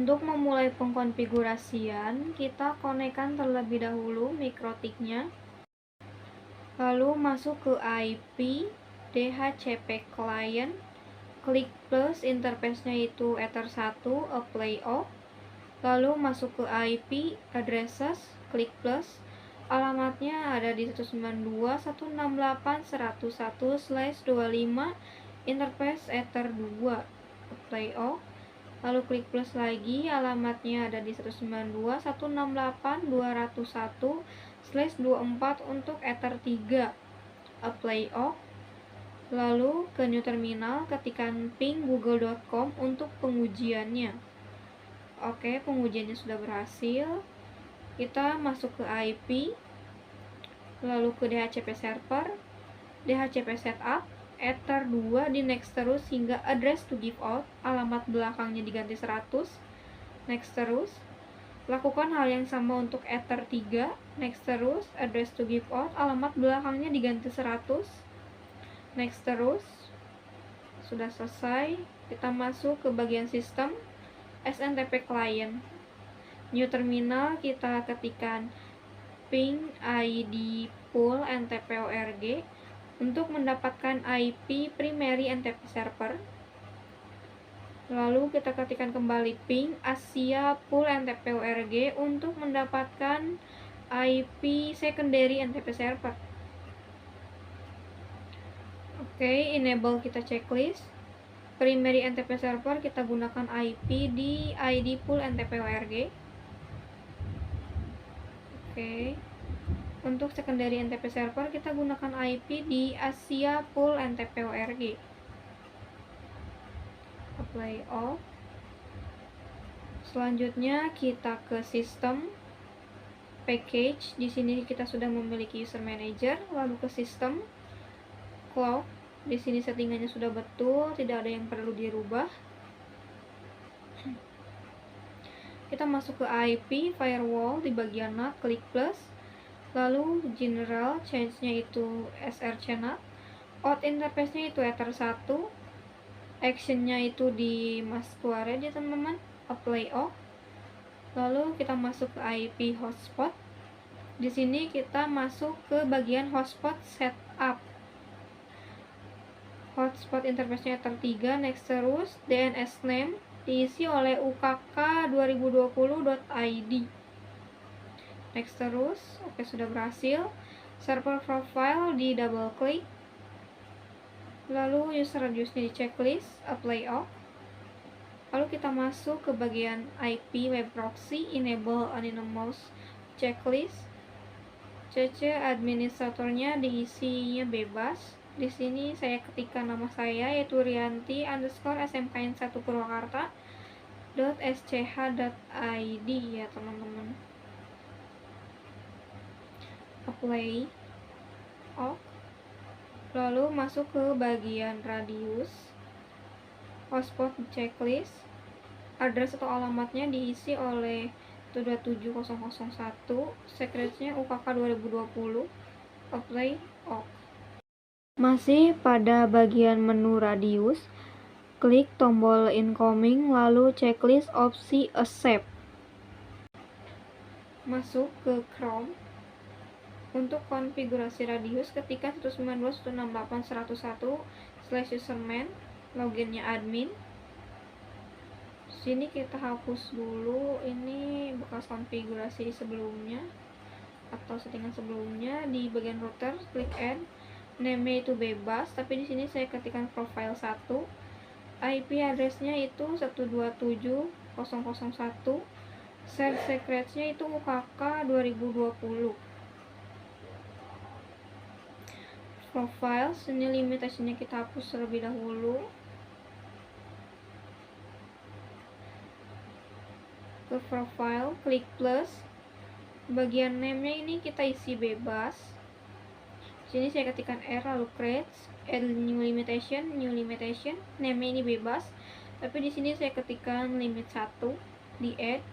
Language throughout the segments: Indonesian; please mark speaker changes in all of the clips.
Speaker 1: Untuk memulai pengkonfigurasian, kita konekkan terlebih dahulu mikrotiknya, lalu masuk ke IP DHCP client, klik plus, interface-nya itu Ether 1, apply off, lalu masuk ke IP addresses, klik plus, alamatnya ada di 192.168.101/25, interface Ether 2, apply off, lalu klik plus lagi, alamatnya ada di 192.168.201/24 untuk Ether 3, apply off, lalu ke new terminal, ketikkan ping google.com untuk pengujiannya. Oke, pengujiannya sudah berhasil. Kita masuk ke IP, lalu ke DHCP server, DHCP setup, Ether 2 di next terus hingga address to give out, alamat belakangnya diganti 100, next terus. Lakukan hal yang sama untuk Ether 3, next terus, address to give out, alamat belakangnya diganti 100, next terus. Sudah selesai, kita masuk ke bagian sistem, SNTP client. New terminal, kita ketikkan ping id pool ntp.org untuk mendapatkan IP primary NTP server. Lalu kita ketikkan kembali ping asia pool ntp.org untuk mendapatkan IP secondary NTP server. Oke, enable kita checklist. Primary NTP server kita gunakan IP di id pool ntp.org. Oke. Untuk secondary NTP server kita gunakan IP di asia pool ntp.org. Apply off. Selanjutnya kita ke sistem, package. Di sini kita sudah memiliki user manager. Lalu ke sistem, cloud. Di sini settingannya sudah betul, tidak ada yang perlu dirubah. Kita masuk ke IP firewall di bagian NAT, klik plus. Lalu general, change-nya itu srcNAT. Out interface-nya itu Ether 1. Action-nya itu di masquerade ya teman-teman. Apply off. Lalu kita masuk ke IP hotspot. Di sini kita masuk ke bagian hotspot setup. Hotspot interface-nya Ether 3, next terus, DNS name diisi oleh ukk2020.id. Next terus, oke sudah berhasil. Server profile di double klik. Lalu user radiusnya di checklist, apply off. Lalu kita masuk ke bagian IP web proxy, enable anonymous checklist. CC administratornya diisinya bebas. Di sini saya ketikkan nama saya yaitu Rianti_SMKN1 Purwakarta .sch.id ya teman-teman. Apply off. Lalu masuk ke bagian radius, hotspot checklist, address atau alamatnya diisi oleh 27001, secretnya ukk2020, apply off. Masih pada bagian menu radius, klik tombol incoming lalu checklist opsi accept. Masuk ke Chrome. Untuk konfigurasi radius ketikkan 192.168.101/username, loginnya admin. Sini kita hapus dulu ini bekas konfigurasi sebelumnya atau settingan sebelumnya. Di bagian router klik add, name itu bebas, tapi di sini saya ketikkan profile 1. IP address-nya itu 127.0.0.1. Share secrets-nya itu ukk2020. Profile, sini limitation-nya kita hapus terlebih dahulu. Ke profile, klik plus. Bagian name-nya ini kita isi bebas. Sini saya ketikkan R lalu create, add new limitation, name-nya ini bebas. Tapi di sini saya ketikkan limit 1 di add.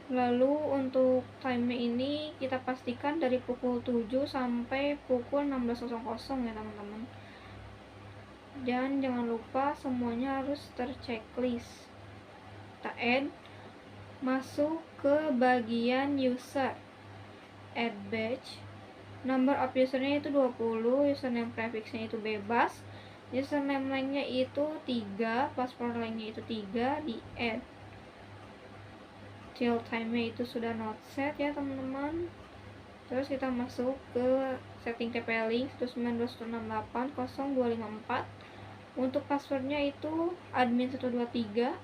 Speaker 1: Lalu untuk time ini kita pastikan dari pukul 7 sampai pukul 16.00 ya teman-teman. Dan jangan lupa semuanya harus terchecklist. kita add, masuk ke bagian user, add batch, number of usernya itu 20, username prefixnya itu bebas, username lengthnya itu 3, password lengthnya itu 3, di add. Till time-nya itu sudah not set ya teman-teman. Terus kita masuk ke setting TP-Link 192.168.0.254. Untuk passwordnya itu admin 123,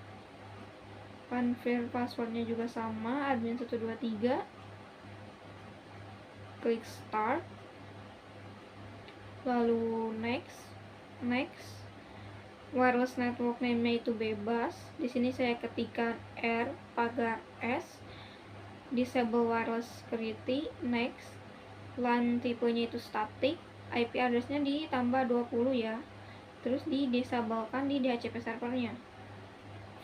Speaker 1: confirm passwordnya juga sama, admin 123. Klik start, lalu next. Wireless network name-nya itu bebas. Di sini saya ketikkan R pagar S. Disable wireless security, next. LAN tipenya itu static, IP addressnya ditambah 20 ya. Terus disablekan di DHCP servernya.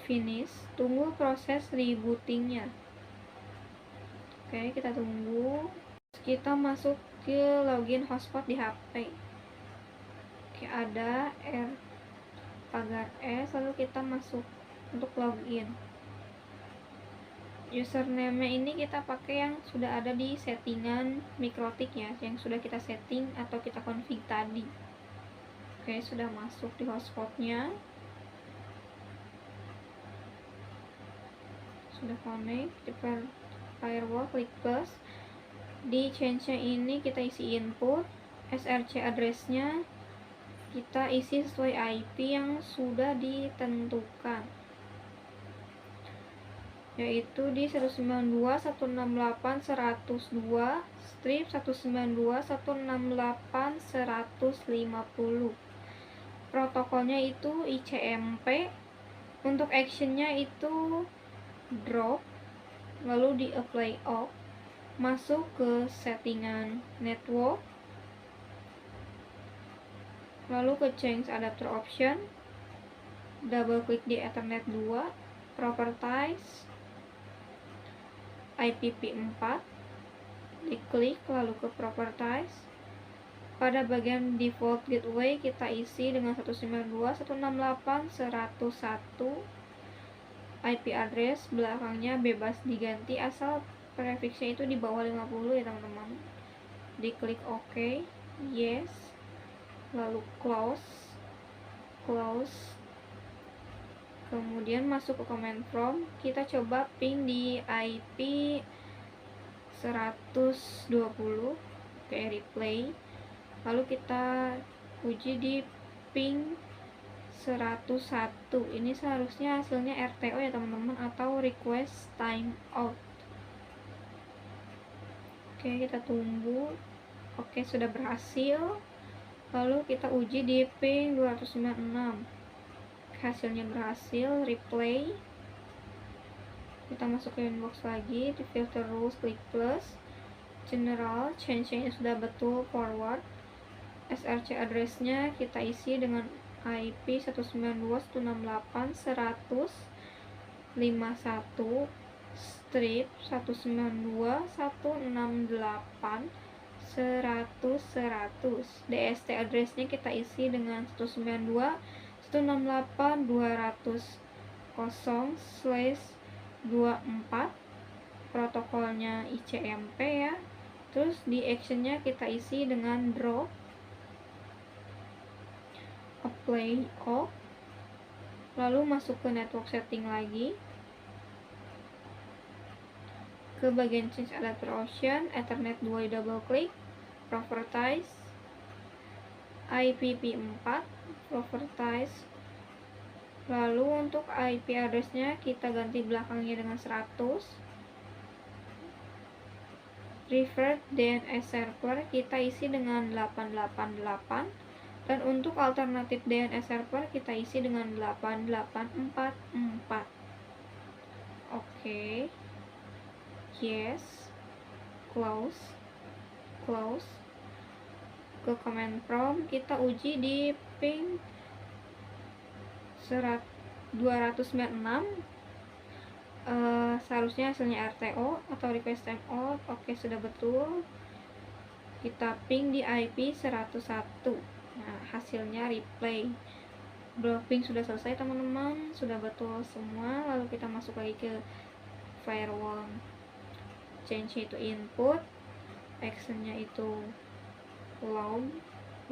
Speaker 1: Finish, tunggu proses rebootingnya. Oke, kita tunggu. Kita masuk ke login hotspot di HP. Oke, ada R pagar S, lalu kita masuk untuk login. Username ini kita pakai yang sudah ada di settingan Mikrotik ya, yang sudah kita setting atau kita config tadi. Oke, sudah masuk di hotspotnya, sudah connect di firewall, klik plus. Di change-nya ini kita isi input, SRC address-nya kita isi sesuai IP yang sudah ditentukan, yaitu di 192.168.102 strip 192.168.150. Protokolnya itu ICMP. Untuk actionnya itu drop, lalu di apply off, masuk ke settingan network, lalu ke change adapter option, double klik di Ethernet 2, properties, IPv4, diklik lalu ke properties. Pada bagian default gateway kita isi dengan 192.168.101. IP address belakangnya bebas diganti asal prefixnya itu di bawah 50 ya teman-teman. Diklik OK, yes, lalu close. Kemudian masuk ke command prompt, kita coba ping di IP 120. Oke, replay. Lalu kita uji di ping 101. Ini seharusnya hasilnya RTO ya teman-teman, atau request timeout. Oke, kita tunggu. Oke, sudah berhasil. Lalu kita uji di ping 296. Hasilnya berhasil, replay. Kita masuk ke inbox lagi, di filter rules, klik plus, general, change-nya sudah betul, forward. SRC address-nya kita isi dengan IP 192.168.151 strip 192.168.100. DST address-nya kita isi dengan 192.168.200/24. protokolnya ICMP ya. Terus di actionnya kita isi dengan drop, apply off, lalu masuk ke network setting lagi, ke bagian change adapter option, Ethernet 2 double klik, properties, IPv4, properties. Lalu untuk IP address-nya kita ganti belakangnya dengan 100. Preferred DNS server kita isi dengan 888, dan untuk alternatif DNS server kita isi dengan 8844. Oke, yes, close. Ke command prompt kita uji di ping 296. Seharusnya hasilnya RTO atau request timeout. Oke, sudah betul. Kita ping di IP 101. Nah, hasilnya replay. Blocking sudah selesai teman-teman, sudah betul semua. Lalu kita masuk lagi ke firewall. Change itu input, actionnya itu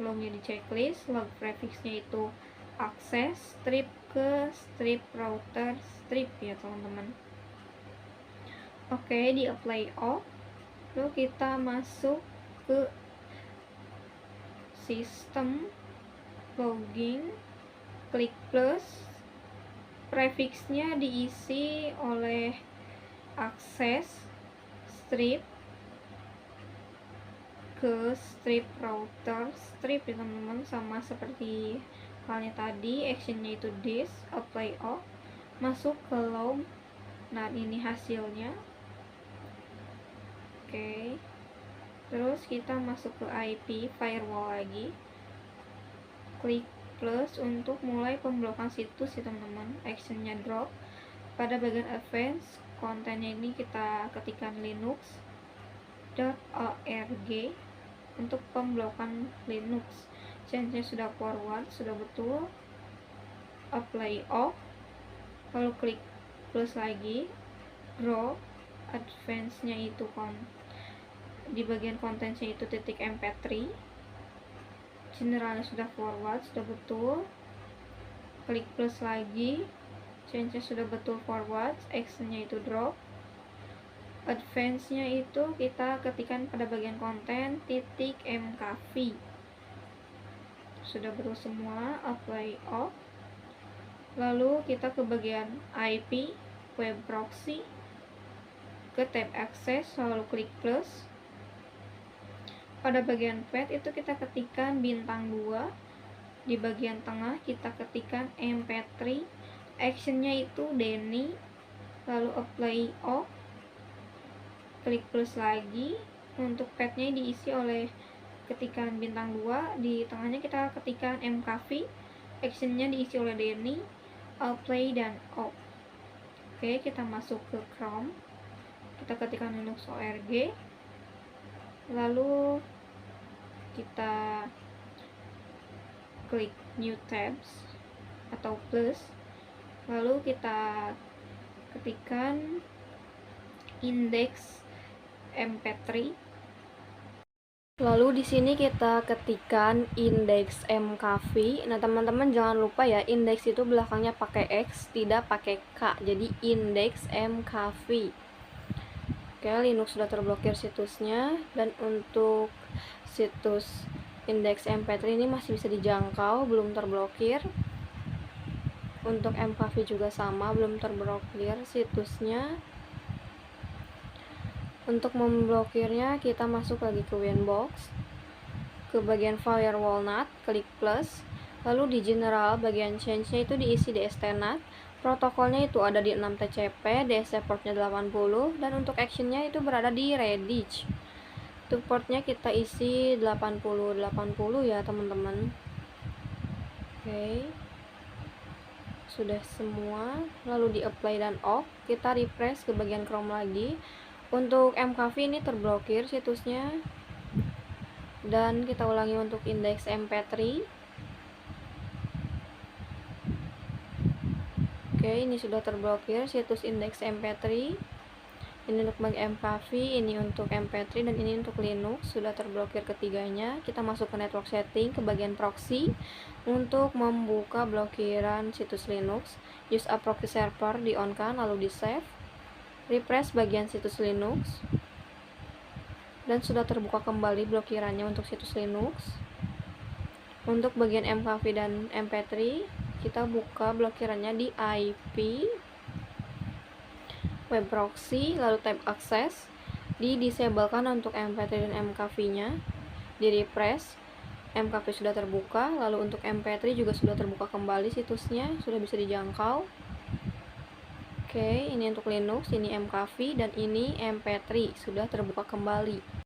Speaker 1: lognya di checklist, log prefixnya itu akses, strip ke strip router strip ya teman-teman. Oke, di apply off. Lalu kita masuk ke sistem, logging, klik plus, prefixnya diisi oleh akses, strip ke strip router strip ya teman-teman, sama seperti halnya tadi. Actionnya itu this, apply off, masuk ke log. Nah ini hasilnya. Oke, terus kita masuk ke IP firewall lagi, klik plus untuk mulai pemblokan situs ya teman-teman. Actionnya drop. Pada bagian advance kontennya ini kita ketikkan linux.org untuk pemblokan Linux. Change-nya sudah forward, sudah betul. Apply off, lalu klik plus lagi, drop. Advance-nya itu di bagian kontennya itu .mp3. Generalnya sudah forward, sudah betul. Klik plus lagi, change-nya sudah betul forward, action-nya itu drop. Advance-nya itu kita ketikkan pada bagian konten .mkv. Sudah betul semua, apply off. Lalu kita ke bagian IP web proxy, ke tab access, lalu klik plus. Pada bagian path itu kita ketikkan bintang 2. Di bagian tengah kita ketikkan mp3. Actionnya itu Denny, lalu apply off, klik plus lagi. Untuk pathnya diisi oleh ketikan bintang 2. Di tengahnya kita ketikkan mkv. Actionnya diisi oleh Denny, apply dan off. Oke, kita masuk ke Chrome, kita ketikkan linux.org, lalu kita klik new tabs atau plus, lalu kita ketikkan index mp3. Lalu di sini kita ketikkan index mkv. Nah, teman-teman jangan lupa ya, index itu belakangnya pakai x, tidak pakai k. Jadi index mkv. Oke, Linux sudah terblokir situsnya, dan untuk situs index mp3 ini masih bisa dijangkau, belum terblokir. Untuk mkv juga sama, belum terblokir situsnya. Untuk memblokirnya kita masuk lagi ke Winbox, ke bagian firewall NAT, klik plus, lalu di general bagian change-nya itu diisi DST-NAT. Protokolnya itu ada di 6TCP, DSC portnya 80, dan untuk actionnya itu berada di Redis. Untuk portnya kita isi 80 ya teman-teman. Oke, sudah semua. Lalu di apply dan off, kita refresh ke bagian Chrome lagi. Untuk mkv ini terblokir situsnya, dan kita ulangi untuk index mp3. Oke, ini sudah terblokir situs index mp3. Ini untuk mkv, ini untuk mp3, dan ini untuk Linux. Sudah terblokir ketiganya. Kita masuk ke network setting, ke bagian proxy. Untuk membuka blokiran situs Linux, use a proxy server di on kan, lalu di save. Refresh bagian situs Linux, dan sudah terbuka kembali blokirannya untuk situs Linux. Untuk bagian mkv dan mp3 kita buka blokirannya di IP web proxy, lalu tab access, disablekan untuk mp3 dan mkv nya. Di refresh, mkv sudah terbuka, lalu untuk mp3 juga sudah terbuka kembali situsnya, sudah bisa dijangkau. Oke, ini untuk Linux, ini mkv, dan ini mp3 sudah terbuka kembali.